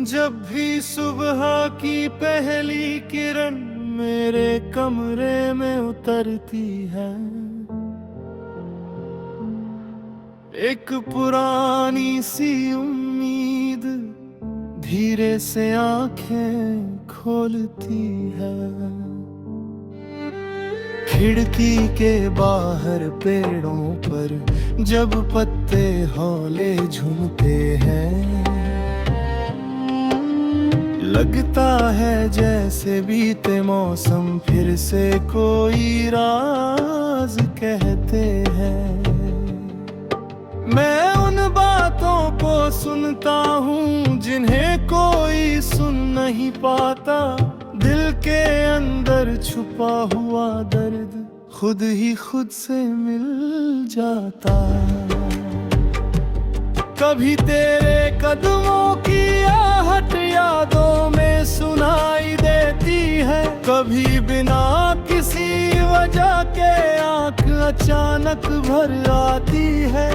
जब भी सुबह की पहली किरण मेरे कमरे में उतरती है, एक पुरानी सी उम्मीद धीरे से आंखें खोलती है। खिड़की के बाहर पेड़ों पर जब पत्ते हौले झूमते हैं, लगता है जैसे बीते मौसम फिर से कोई राज कहते हैं। मैं उन बातों को सुनता हूँ जिन्हें कोई सुन नहीं पाता। दिल के अंदर छुपा हुआ दर्द खुद ही खुद से मिल जाता। कभी तेरे कदमों की आहट यादों में सुनाई देती है, कभी बिना किसी वजह के आंख अचानक भर आती है।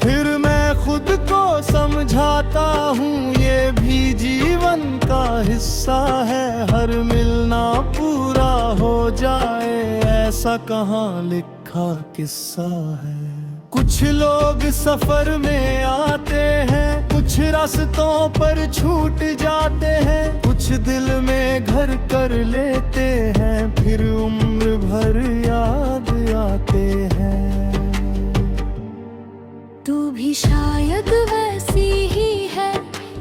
फिर मैं खुद को समझाता हूँ ये भी जीवन का हिस्सा है। हर मिलना पूरा हो जाए ऐसा कहाँ लिखा किस्सा है। कुछ लोग सफर में आते हैं, कुछ रास्तों पर छूट जाते हैं, कुछ दिल में घर कर लेते हैं, फिर उम्र भर याद आते हैं। तू भी शायद वैसी ही है,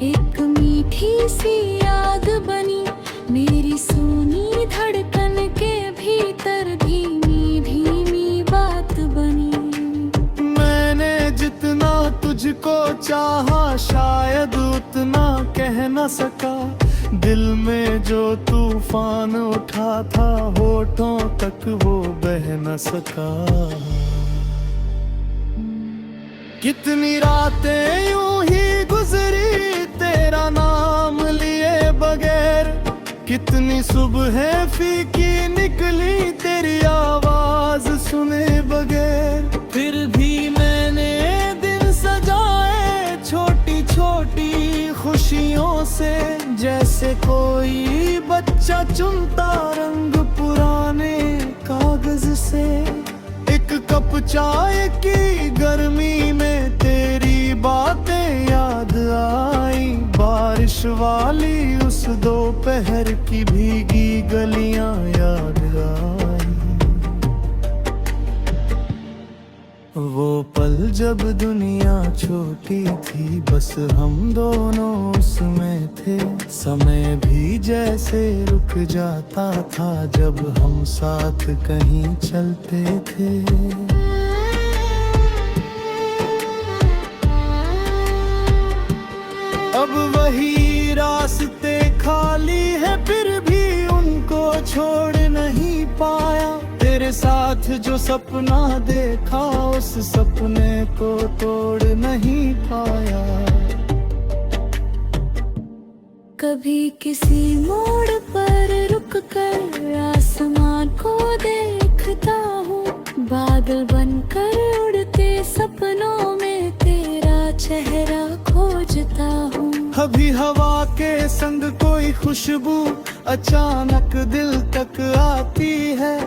एक मीठी सी याद बनी मेरी सोनी धड़कन के भीतर धीमी धीमी बात बनी। जितना तुझको चाहा शायद उतना कह न सका। दिल में जो तूफान उठा था होठों तक वो बह न सका। कितनी रातें यूं ही गुजरी तेरा नाम लिए बगैर, कितनी सुबहें फीकी निकली तेरी आवाज सुने बगैर। फिर भी मैंने दिन सजाए छोटी छोटी खुशियों से, जैसे कोई बच्चा चुनता रंग पुराने कागज से। एक कप चाय की गर्मी में तेरी बातें याद आई, बारिश वाली उस दोपहर की भीगी गलियां याद आई। वो पल जब दुनिया छोटी थी बस हम दोनों उसमें थे। समय भी जैसे रुक जाता था जब हम साथ कहीं चलते थे। अब वही रास्ते खाली है फिर भी उनको छोड़ नहीं पाया। तेरे साथ जो सपना देखा उस सपने को तोड़ नहीं पाया। कभी किसी मोड़ पर रुक कर आसमान को देखता हूँ, बादल बनकर उड़ते सपनों में तेरा चेहरा खोजता हूँ। अभी हवा के संग कोई खुशबू अचानक दिल तक आती है,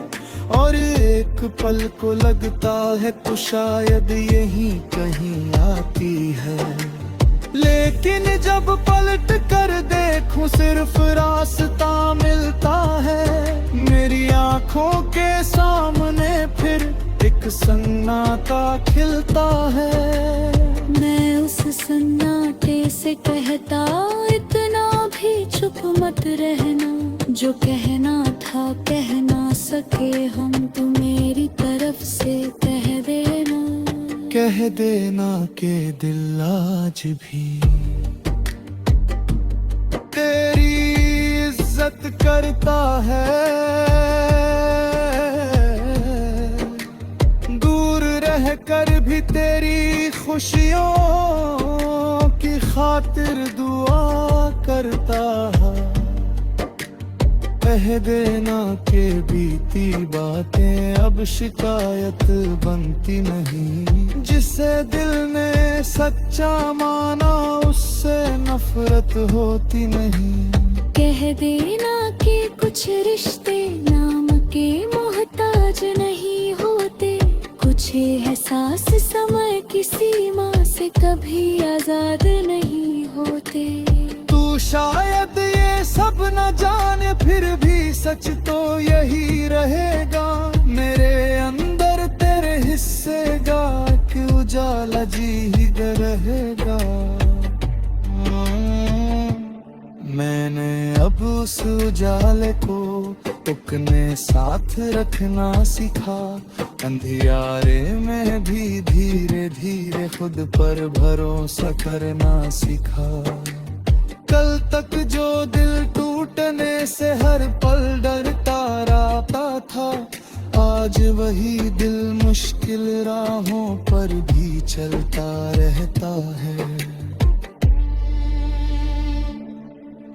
और एक पल को लगता है तो शायद यही कहीं आती है। लेकिन जब पलट कर देखूं सिर्फ रास्ता मिलता है। मेरी आंखों के सामने फिर एक सन्नाटा खिलता है। मैं उस सन्नाटे से कहता इतना भी चुप मत रहना, जो कहना था कह ना सके हम तो मेरी तरफ से कह देना। कह देना के दिल आज भी तेरी इज्जत करता है। दूर रह कर भी तेरी खुशियों की खातिर दुआ करता है। कह देना के बीती बातें अब शिकायत बनती नहीं। जिसे दिल ने सच्चा माना उससे नफरत होती नहीं। कह देना कि कुछ रिश्ते नाम के मोहताज नहीं होते। कुछ एहसास समय की सीमा से कभी आजाद नहीं होते। तू शायद ये सब न जाने फिर भी सच तो यही रहेगा। मेरे अंदर तेरे हिस्से का एक उजाला जीत रहेगा। मैंने अब उस उजाले को अपने साथ रखना सीखा। अंधियारे में भी धीरे धीरे खुद पर भरोसा करना सीखा। कल तक जो दिल टूटने से हर पल डरता रहता था, आज वही दिल मुश्किल राहों पर भी चलता रहता है।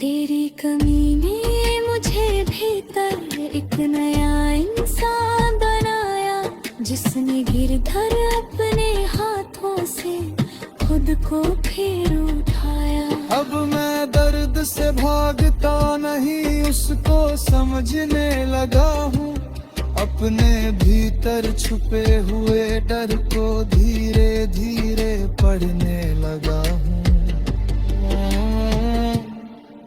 तेरी कमी ने मुझे भीतर एक नया इंसान बनाया। जिसने गिरधर अपने हाथों से खुद को फिर उठाया। अब मैं दर्द से भागता नहीं उसको समझने लगा हूँ। अपने भीतर छुपे हुए डर को धीरे धीरे पढ़ने लगा हूँ।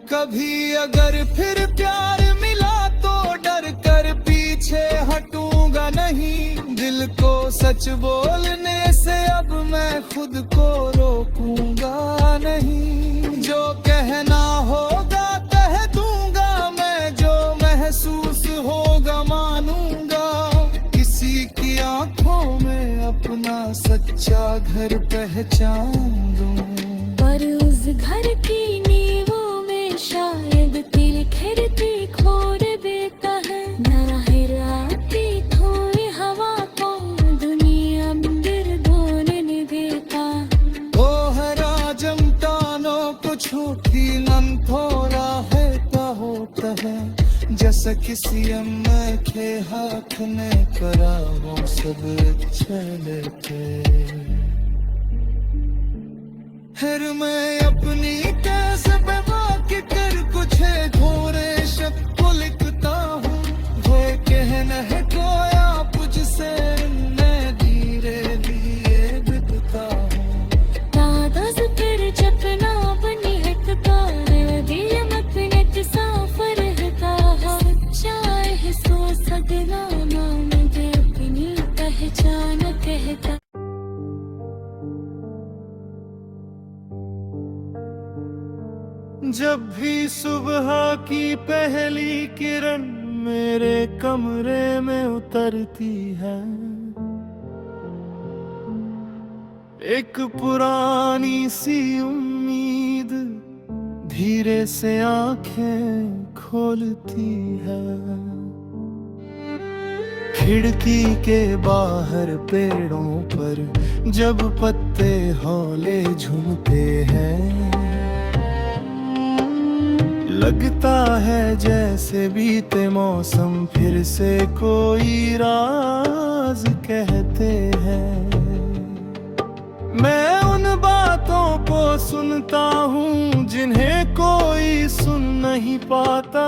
कभी अगर फिर प्यार मिला तो डर कर पीछे हटूंगा नहीं। दिल को सच बोलने से अब मैं खुद को रोकूंगा नहीं। जो कहना होगा कह दूंगा मैं, जो महसूस होगा मानूंगा। किसी की आंखों में अपना सच्चा घर पहचान दूं। पर उस घर की नींवों शायद तिल खिड़ती खोर देता है। न हिराती थोड़ी हवा को दुनिया अंदर धोने देता। ओ हरा जमतानों को छोटी नम थोड़ा है का होता है। जैसा किसी अम्मा के हाथ ने करा वो सब चले थे। फिर मैं अपनी कैसे बेबाकी कर कुछ घोरे शक को लिखता हूँ। वो कहना है खोया मुझसे मैं धीरे धीरे बिकता हूँ। कागज पर चपना बनी हटता दिल मत साफ रहता है। सच्चाई है सो सदना मुझे अपनी पहचान कहता। जब भी सुबह की पहली किरण मेरे कमरे में उतरती है, एक पुरानी सी उम्मीद धीरे से आंखें खोलती है। खिड़की के बाहर पेड़ों पर जब पत्ते हौले झूमते हैं, लगता है जैसे बीते मौसम फिर से कोई राज कहते हैं। मैं उन बातों को सुनता हूँ जिन्हें कोई सुन नहीं पाता।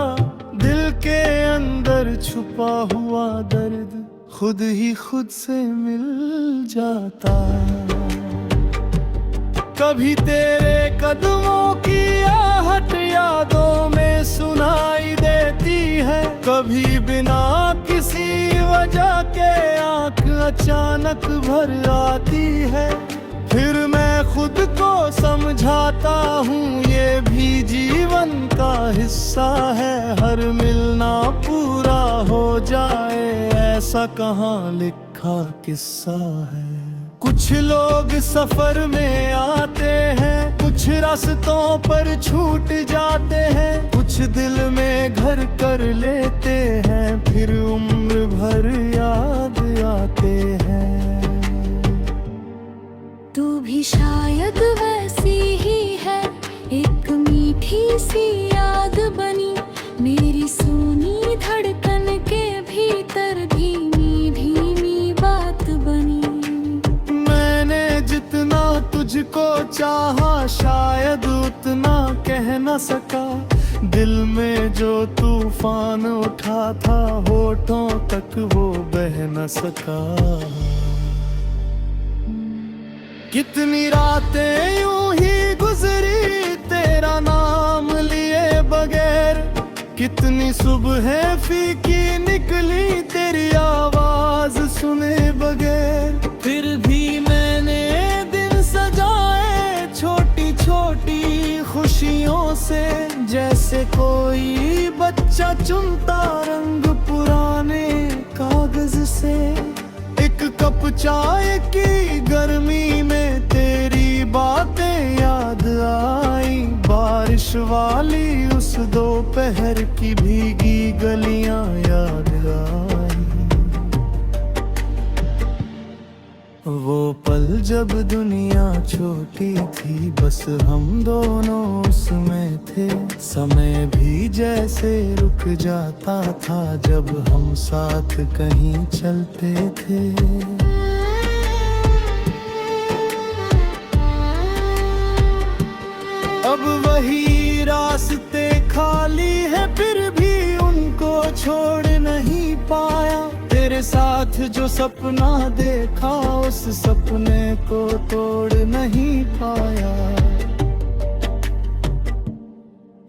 दिल के अंदर छुपा हुआ दर्द खुद ही खुद से मिल जाता। कभी तेरे कदमों की आहट यादों में सुनाई देती है। कभी बिना किसी वजह के आंख अचानक भर आती है। फिर मैं खुद को समझाता हूँ ये भी जीवन का हिस्सा है। हर मिलना पूरा हो जाए ऐसा कहाँ लिखा किस्सा है। कुछ लोग सफर में आते हैं, कुछ रास्तों पर छूट जाते हैं, कुछ दिल में घर कर लेते हैं, फिर उम्र भर याद आते हैं। तू भी शायद वैसी ही है, एक मीठी सी याद बनी मेरी सोनी तुझको चाहा शायद उतना कह न सका, दिल में जो तूफान उठा था होठों तक वो बह न सका। कितनी रातें यूं ही गुजरी तेरा नाम लिए बगैर, कितनी सुबहें फीकी निकली तेरी आवाज सुने बगैर। फिर भी मैंने दिन सजाए छोटी छोटी खुशियों से, जैसे कोई बच्चा चुनता रंग पुराने कागज से। एक कप चाय की गर्मी में तेरी बातें याद आई, बारिश वाली उस दोपहर की भीगी गलियां याद आई। वो पल जब दुनिया छोटी थी, बस हम दोनों उसमें थे। समय भी जैसे रुक जाता था जब हम साथ कहीं चलते थे। अब वही रास्ते खाली है, फिर भी उनको छोड़ नहीं पाया। तेरे साथ जो सपना देखा उस सपने को तोड़ नहीं पाया।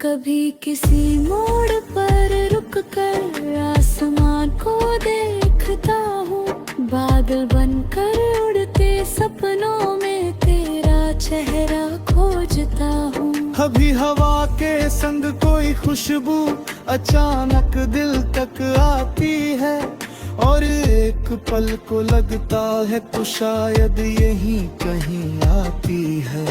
कभी किसी मोड़ पर रुक कर आसमान को देखता हूँ, बादल बनकर उड़ते सपनों में तेरा चेहरा खोजता हूँ। कभी हवा के संग कोई खुशबू अचानक दिल तक आती है, और एक पल को लगता है तो शायद यही कहीं आती है।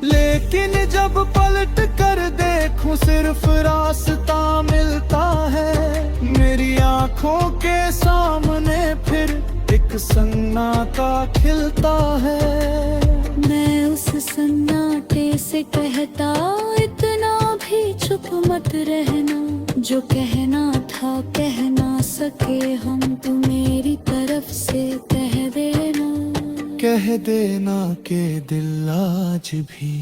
लेकिन जब पलट कर देखूं सिर्फ रास्ता मिलता है, मेरी आंखों के सामने फिर एक सन्नाटा खिलता है। मैं उस सन्नाटे से कहता इतना भी चुप मत रहना, जो कहना था कह ना सके हम, तू मेरी तरफ से कह देना। कह देना के दिल आज भी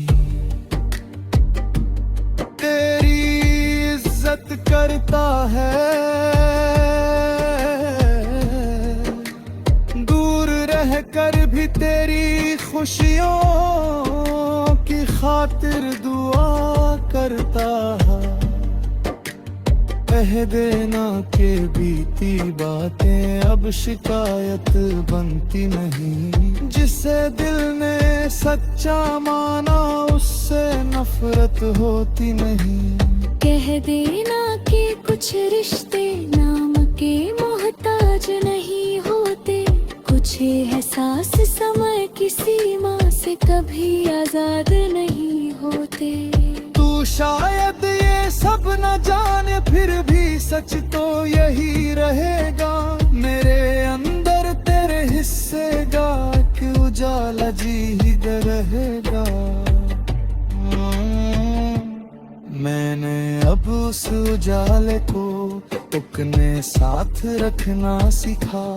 तेरी इज्जत करता है। दूर रह कर भी तेरी खुशियों की खातिर दुआ करता है। कह देना के बीती बातें अब शिकायत बनती नहीं, जिसे दिल ने सच्चा माना उससे नफरत होती नहीं। कह देना कि कुछ रिश्ते नाम के मोहताज नहीं होते, कुछ एहसास समय की सीमा से कभी आजाद नहीं होते। तू शायद ये सब न जाने फिर भी सच तो यही रहेगा, मेरे अंदर तेरे हिस्से का एक उजाला जीवित रहेगा। मैंने अब उस उजाले को अपने साथ रखना सीखा,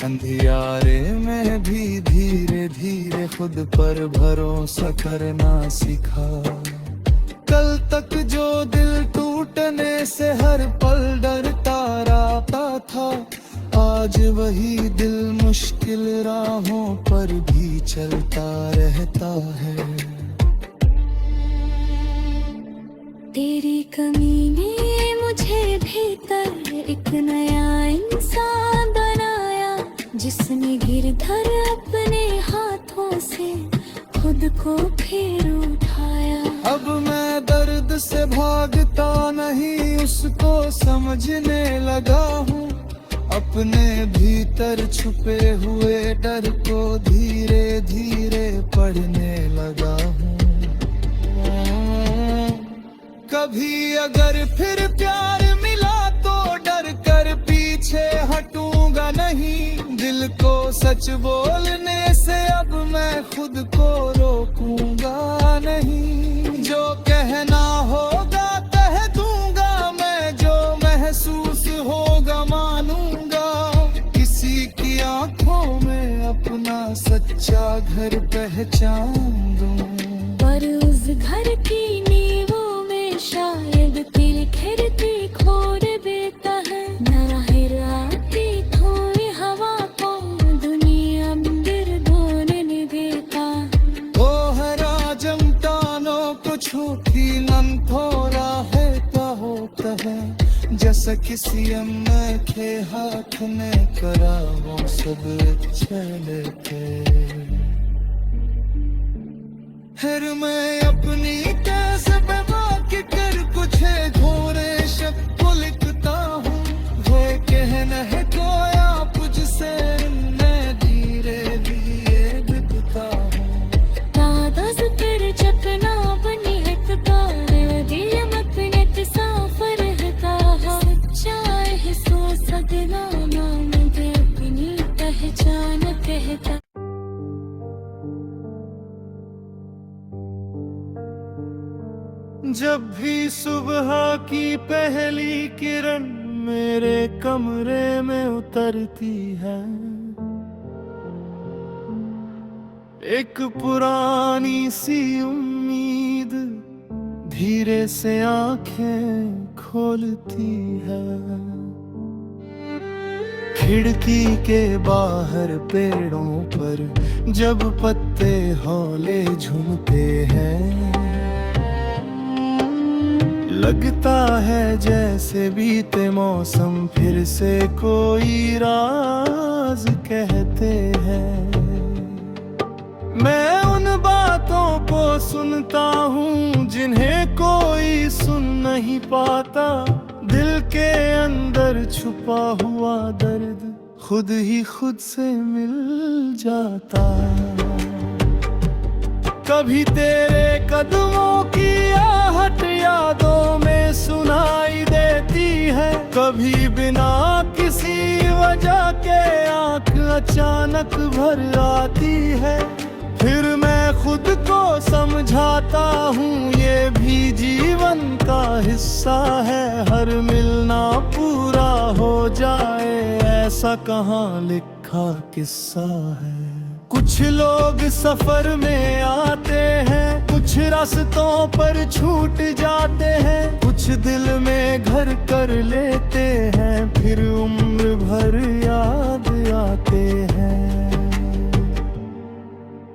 अंधियारे में भी धीरे धीरे खुद पर भरोसा करना सीखा। कल तक जो दिल टूटने से हर पल डरता रहता था, आज वही दिल मुश्किल राहों पर भी चलता रहता है। तेरी कमी ने मुझे भीतर एक नया इंसान बनाया, जिसने गिरधर अपने हाथों से खुद को फिर उठाया। अब मैं दर्द से भागता नहीं, उसको समझने लगा हूँ। अपने भीतर छुपे हुए डर को धीरे धीरे पढ़ने लगा हूँ। कभी अगर फिर प्यार मिला तो डर कर पीछे हटूंगा नहीं, दिल को सच बोलने से अब मैं खुद को रोकूंगा नहीं। जो कहना होगा कह दूंगा मैं, जो महसूस होगा मानूंगा, किसी की आंखों में अपना सच्चा घर पहचान दूं। पर उस घर की नींवों में शायद तिल खिड़की खोर देता है। नाहिर आती थोड़ी हवा को दुनिया मंदिर धोने नहीं देता। ओ हरा जमतानों को छोटी नन थोड़ा है तो होता है। जैसा किसी अम्मा के हाथ में करा वो सब चलते। फिर मैं अपनी कैसे बाकी कर कुछ घोरे शक को लिखता हूँ। वो कहना है कोया मुझसे मैं धीरे धीरे लिखता हूँ। कागज पर चकना बनी है तारे दिल मत साफर रहता है। सच्चाई है सो सदना नाम दे अपनी पहचान कहता। जब भी सुबह की पहली किरण मेरे कमरे में उतरती है, एक पुरानी सी उम्मीद धीरे से आंखें खोलती है। खिड़की के बाहर पेड़ों पर जब पत्ते हौले झूमते हैं, लगता है जैसे बीते मौसम फिर से कोई राज कहते हैं। मैं उन बातों को सुनता हूँ जिन्हें कोई सुन नहीं पाता। दिल के अंदर छुपा हुआ दर्द खुद ही खुद से मिल जाता। कभी तेरे कदमों की आहट यादों में सुनाई देती है। कभी बिना किसी वजह के आंख अचानक भर आती है। फिर मैं खुद को समझाता हूँ ये भी जीवन का हिस्सा है। हर मिलना पूरा हो जाए ऐसा कहाँ लिखा किस्सा है। कुछ लोग सफर में आते हैं, कुछ रास्तों पर छूट जाते हैं, कुछ दिल में घर कर लेते हैं, फिर उम्र भर याद आते हैं।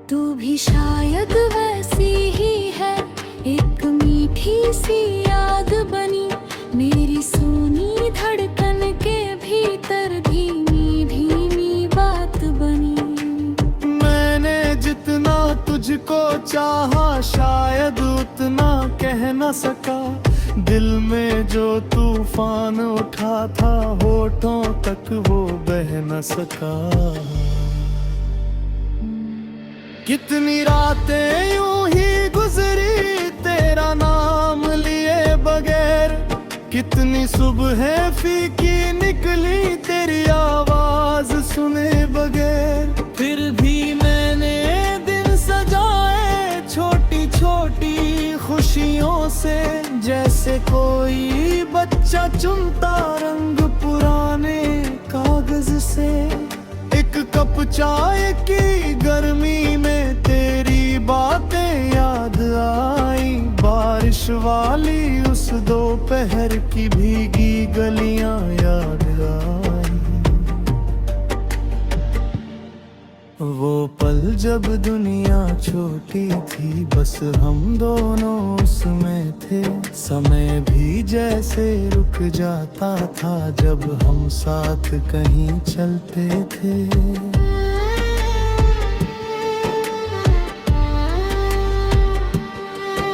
तू भी शायद वैसी ही है, एक मीठी सी याद बनी मेरी सोनी धड़कन के भीतर धीमी धीमी बात बनी। जितना तुझको चाहा शायद उतना कह न सका। दिल में जो तूफान उठा था होठों तक वो बह न सका। कितनी रातें यूं ही गुजरी तेरा नाम लिए बगैर। कितनी सुबह फीकी निकली तेरी आवाज सुने बगैर। फिर भी मैंने दिन सजाए छोटी छोटी खुशियों से। जैसे कोई बच्चा चुनता रंग पुराने कागज से। एक कप चाय की गर्मी में तेरी बातें याद आई। बारिश वाली उस दोपहर की भीगी गलियां याद आई। वो पल जब दुनिया छोटी थी बस हम दोनों उसमें थे। समय भी जैसे रुक जाता था जब हम साथ कहीं चलते थे।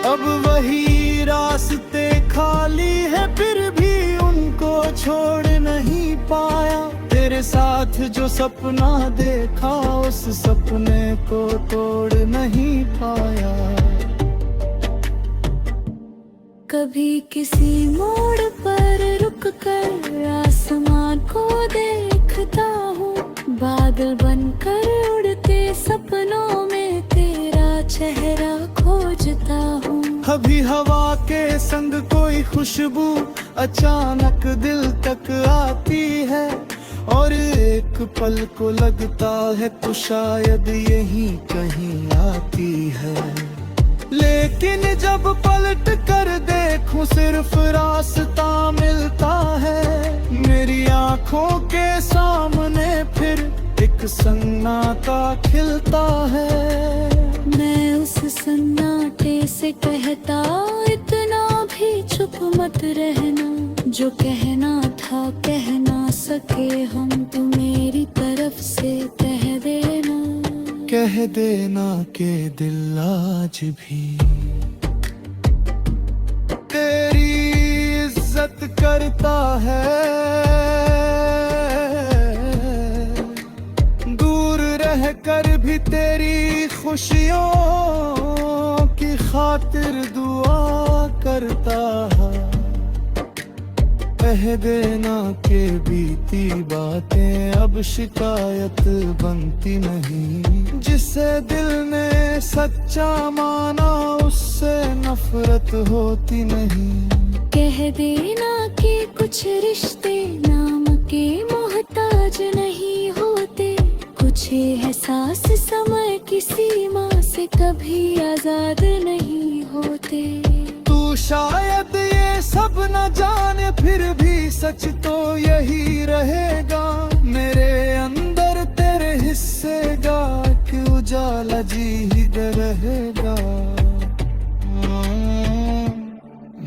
अब वही रास्ते खाली है फिर भी उनको छोड़ नहीं पाया। तेरे साथ जो सपना देखा उस सपने को तोड़ नहीं पाया। कभी किसी मोड़ पर रुक कर आसमान को देखता हूँ। बादल बनकर उड़ते सपनों में तेरा चेहरा खोजता हूँ। कभी हवा के संग कोई खुशबू अचानक दिल तक आती है। और एक पल को लगता है तो शायद यही कहीं आती है, लेकिन जब पलट कर देखूं सिर्फ रास्ता मिलता है। मेरी आंखों के सामने फिर एक सन्नाटा खिलता है। मैं उस सन्नाटे से कहता इतना भी चुप मत रहना, जो कहना था कह ना सके हम, तू मेरी तरफ से कह देना। कह देना के दिल आज भी तेरी इज्जत करता है, दूर रह कर भी तेरी खुशियों की खातिर दुआ करता है। कह देना के बीती बातें अब शिकायत बनती नहीं, जिसे दिल ने सच्चा माना उससे नफरत होती नहीं। कह देना कि कुछ रिश्ते नाम के मोहताज नहीं होते, कुछ एहसास समय की सीमा से कभी आजाद नहीं होते। तू शायद ये सब न जाने फिर भी सच तो यही रहेगा, मेरे अंदर तेरे हिस्से का कि उजाला जीत रहेगा।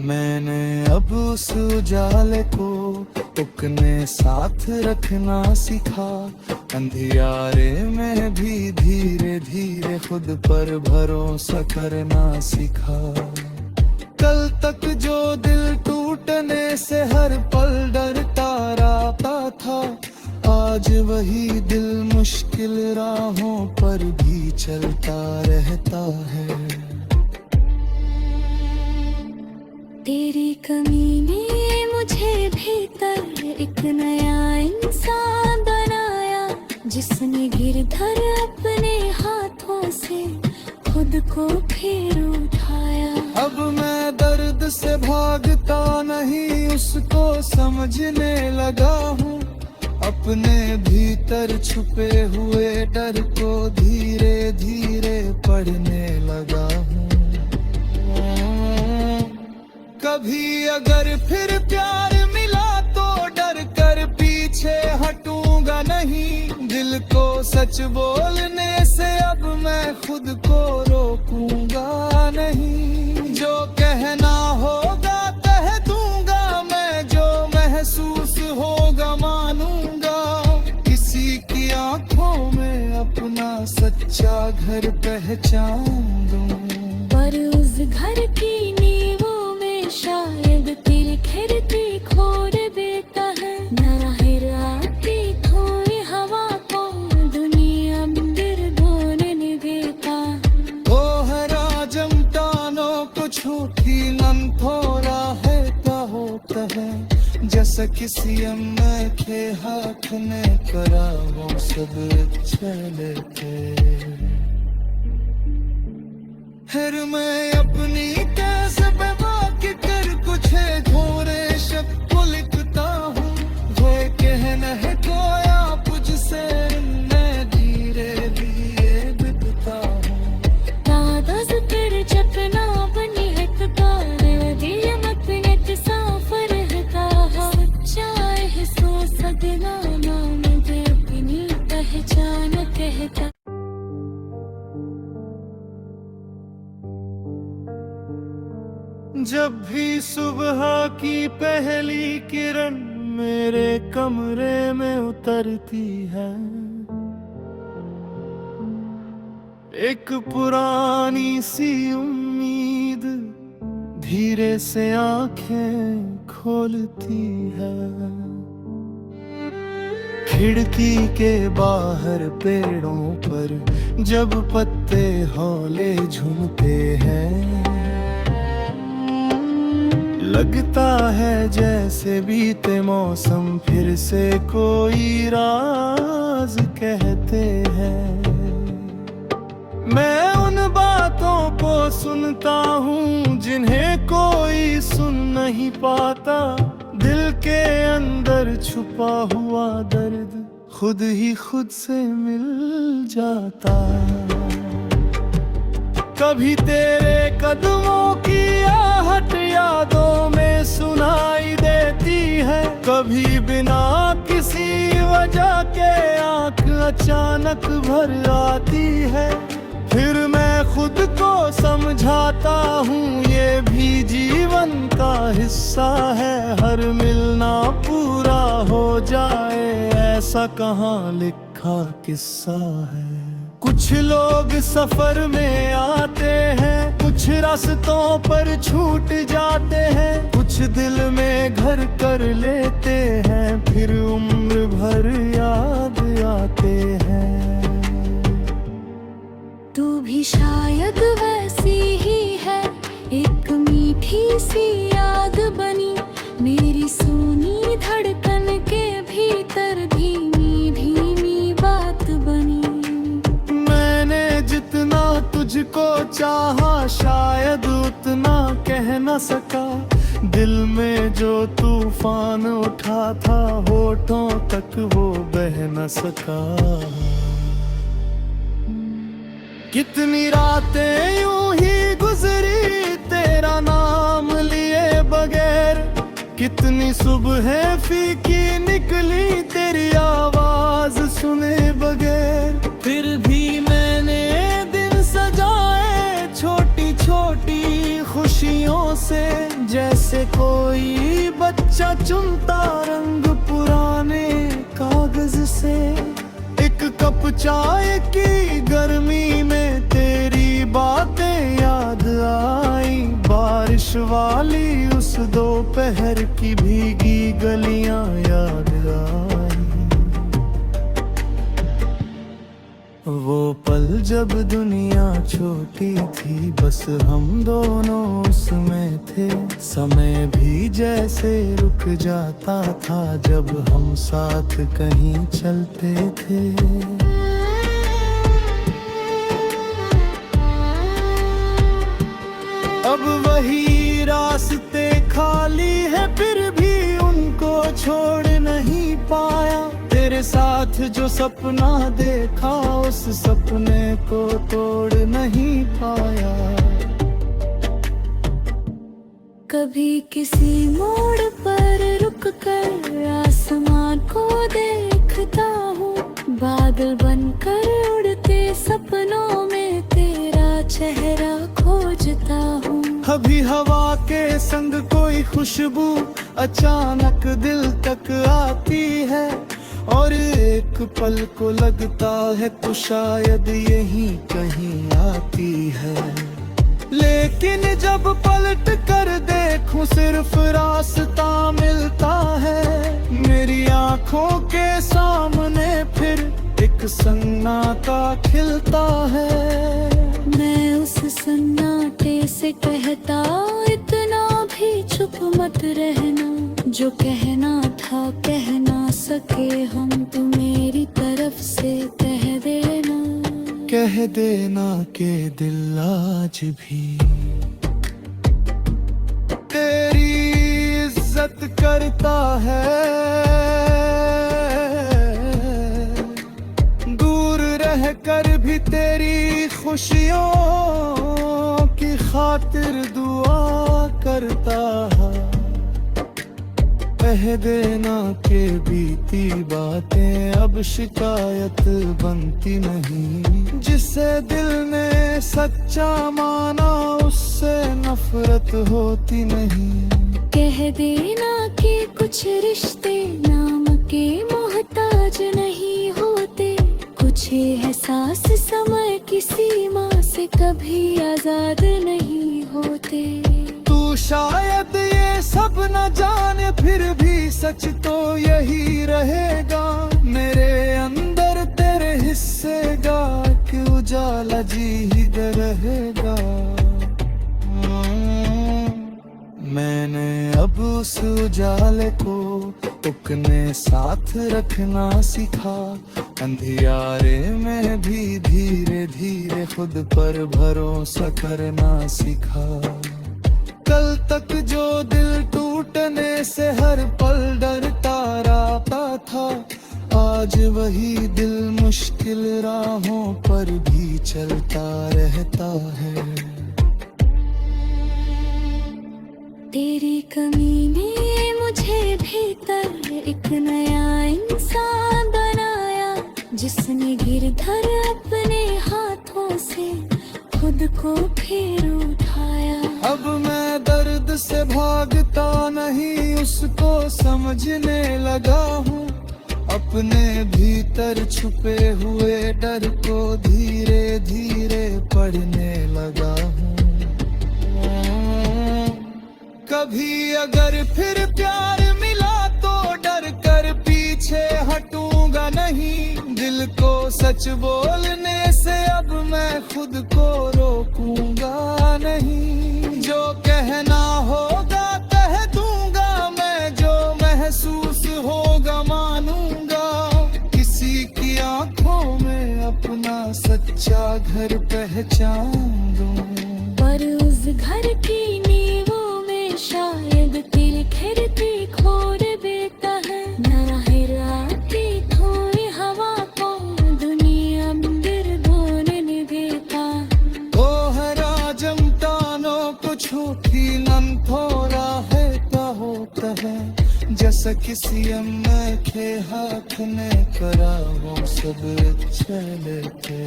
मैंने अब उस उजाले को अपने साथ रखना सीखा, अंधियारे में भी धीरे धीरे खुद पर भरोसा करना सीखा। कल तक जो दिल टूटने से हर पल डरता रहता था, आज वही दिल मुश्किल राहों पर भी चलता रहता है। तेरी कमी ने मुझे भीतर एक नया इंसान बनाया, जिसने गिरधर अपने हाथों से खुद को फिर उठाया। अब मैं दर्द से भागता नहीं, उसको समझने लगा हूँ, अपने भीतर छुपे हुए डर को धीरे धीरे पढ़ने लगा हूँ। कभी अगर फिर प्यार मिला तो डर कर पीछे हटूंगा नहीं, दिल को सच बोलने से अब मैं खुद को रोकूंगा नहीं। जो कहना होगा कह दूंगा मैं, जो महसूस होगा मानूंगा, किसी की आंखों में अपना सच्चा घर पहचान दूं। पर उस घर की नींवों में शायद तेरी खिड़की खोल देता है, नाहिर आती थोड़ी हवा को दुनिया मंदिर धोने नहीं देता। ओहरा जमटानों को छूटी नम थोड़ा है क्या होता है, जैसा किसी अम्मा के हाथ ने करा वो सब चले थे। फिर मैं अपनी कैसे बेबाकी कर कुछ थोड़े शब्द को लिखता हूँ, वो कहना है कोया मुझसे मैं धीरे धीरे बिकता हूँ। कागज पर चपना बनी है तारे दिल मत नेट साफ रहता है, सच्चाई है सो सदना मुझे अपनी पहचान कहता। जब भी सुबह की पहली किरण मेरे कमरे में उतरती है, एक पुरानी सी उम्मीद धीरे से आंखें खोलती है। खिड़की के बाहर पेड़ों पर जब पत्ते हौले झूमते हैं, लगता है जैसे बीते मौसम फिर से कोई राज कहते हैं। मैं उन बातों को सुनता हूँ जिन्हें कोई सुन नहीं पाता, दिल के अंदर छुपा हुआ दर्द खुद ही खुद से मिल जाता। कभी तेरे कदमों की आहट यादों में सुनाई देती है, कभी बिना किसी वजह के आंख अचानक भर आती है। फिर मैं खुद को समझाता हूँ ये भी जीवन का हिस्सा है, हर मिलना पूरा हो जाए ऐसा कहाँ लिखा किस्सा है। कुछ लोग सफर में आते हैं, कुछ रास्तों पर छूट जाते हैं, कुछ दिल में घर कर लेते हैं, फिर उम्र भर याद आते हैं। तू भी शायद वैसी ही है, एक मीठी सी याद बनी मेरी सोनी धड़कन के भीतर, धीमी धीमी बात बनी। मैंने जितना तुझको चाहा शायद उतना कह न सका, दिल में जो तूफान उठा था होठों तक वो बह न सका। कितनी रातें यूं ही गुजरी तेरा नाम लिए बगैर, कितनी सुबहें फीकी निकली तेरी आवाज सुने बगैर। फिर भी मैंने दिन सजाए छोटी छोटी खुशियों से, जैसे कोई बच्चा चुनता रंग पुराने कागज से। एक कप चाय की गर्मी में तेरी बातें याद आई, बारिश वाली उस दोपहर की भीगी गलियां याद आई। वो पल जब दुनिया छोटी थी, बस हम दोनों उसमें थे। समय भी जैसे रुक जाता था जब हम साथ कहीं चलते थे। अब वही रास्ते खाली है, फिर भी उनको छोड़ नहीं पाया। तेरे साथ जो सपना देखा उस सपने को तोड़ नहीं पाया। कभी किसी मोड़ पर रुक कर आसमान को देखता हूँ, बादल बनकर उड़ते सपनों में तेरा चेहरा खोजता हूँ। अभी हवा के संग कोई खुशबू अचानक दिल तक आती है, और एक पल को लगता है तो शायद यही कहीं आती है। लेकिन जब पलट कर देखूं सिर्फ रास्ता मिलता है, मेरी आंखों के सामने फिर एक सन्नाटा खिलता है। मैं उस सन्नाटे से कहता इतना भी चुप मत रहना, जो कहना था कह ना सके हम, तू मेरी तरफ से कह देना। कह देना के दिल आज भी तेरी इज्जत करता है, दूर रह कर भी तेरी खुशियों की खातिर दुआ करता है। कह देना के बीती बातें अब शिकायत बनती नहीं, जिसे दिल ने सच्चा माना उससे नफरत होती नहीं। कह देना कि कुछ रिश्ते नाम के मोहताज नहीं होते, कुछ एहसास समय की सीमा से कभी आजाद नहीं होते। तू शायद ये सब न जाने फिर भी सच तो यही रहेगा, मेरे अंदर तेरे हिस्से का कि उजाला जीत रहेगा। मैंने अब उस उजाले को अपने साथ रखना सीखा, अंधियारे में भी धीरे धीरे खुद पर भरोसा करना सीखा। कल तक जो दिल टूट टूटने से हर पल डरता रहता था, आज वही दिल मुश्किल राहों पर भी चलता रहता है। तेरी कमी ने मुझे भीतर एक नया इंसान बनाया, जिसने गिरधर अपने हाथों से खुद को फिर उठाया। अब मैं दर्द से भागता नहीं, उसको समझने लगा हूँ, अपने भीतर छुपे हुए डर को धीरे धीरे पढ़ने लगा हूँ। कभी अगर फिर प्यार मिला तो डर कर पीछे हटूंगा नहीं, दिल को सच बोलने से अब मैं खुद को रोकूंगा नहीं। जो कहना होगा कह दूंगा मैं, जो महसूस होगा मानूंगा, किसी की आंखों में अपना सच्चा घर पहचान दूं। पर उस घर की नींवों में शायद तिल खिरती खोर देता है, न हिलाती थोड़ी हवा को दुनिया अंदर बोलने देता। ओहरा जमतानों को छूटी नम थोड़ा है होता है, जैसा किसी अम्मा के हाथ ने करा वो सब चलते।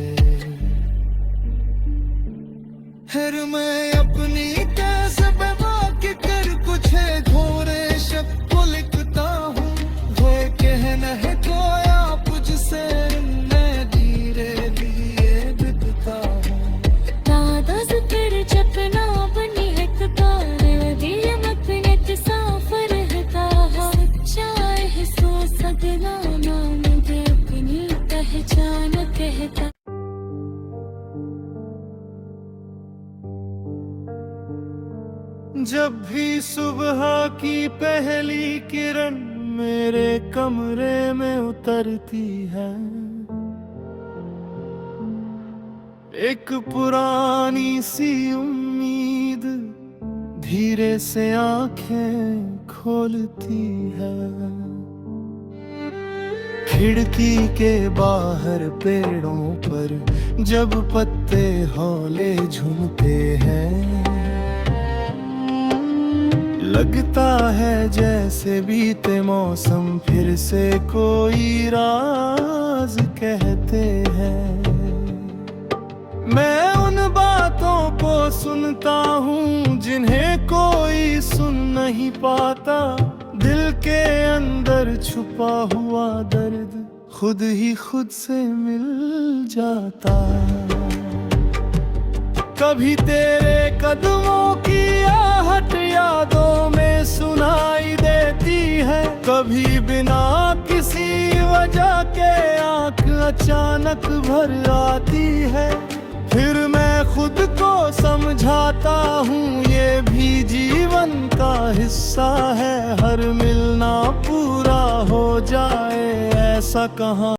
फिर मैं अपनी कैसे बाकी कर कुछ घोरे शक को लिखता हूँ, वो कहना है कोया मुझसे मैं धीरे धीरे बिकता हूँ। कागज पर चपना बनी है कतार, दिल मत साफ रहता है, सच्चाई है सो सदना ना मुझे अपनी पहचान कहता। जब भी सुबह की पहली किरण मेरे कमरे में उतरती है, एक पुरानी सी उम्मीद धीरे से आंखें खोलती है। खिड़की के बाहर पेड़ों पर जब पत्ते हौले झूमते हैं, लगता है जैसे बीते मौसम फिर से कोई राज कहते हैं। मैं उन बातों को सुनता हूँ जिन्हें कोई सुन नहीं पाता, दिल के अंदर छुपा हुआ दर्द खुद ही खुद से मिल जाता। कभी तेरे कदमों की आहट यादों में सुनाई देती है, कभी बिना किसी वजह के आंख अचानक भर आती है। फिर मैं खुद को समझाता हूँ ये भी जीवन का हिस्सा है, हर मिलना पूरा हो जाए ऐसा कहाँ।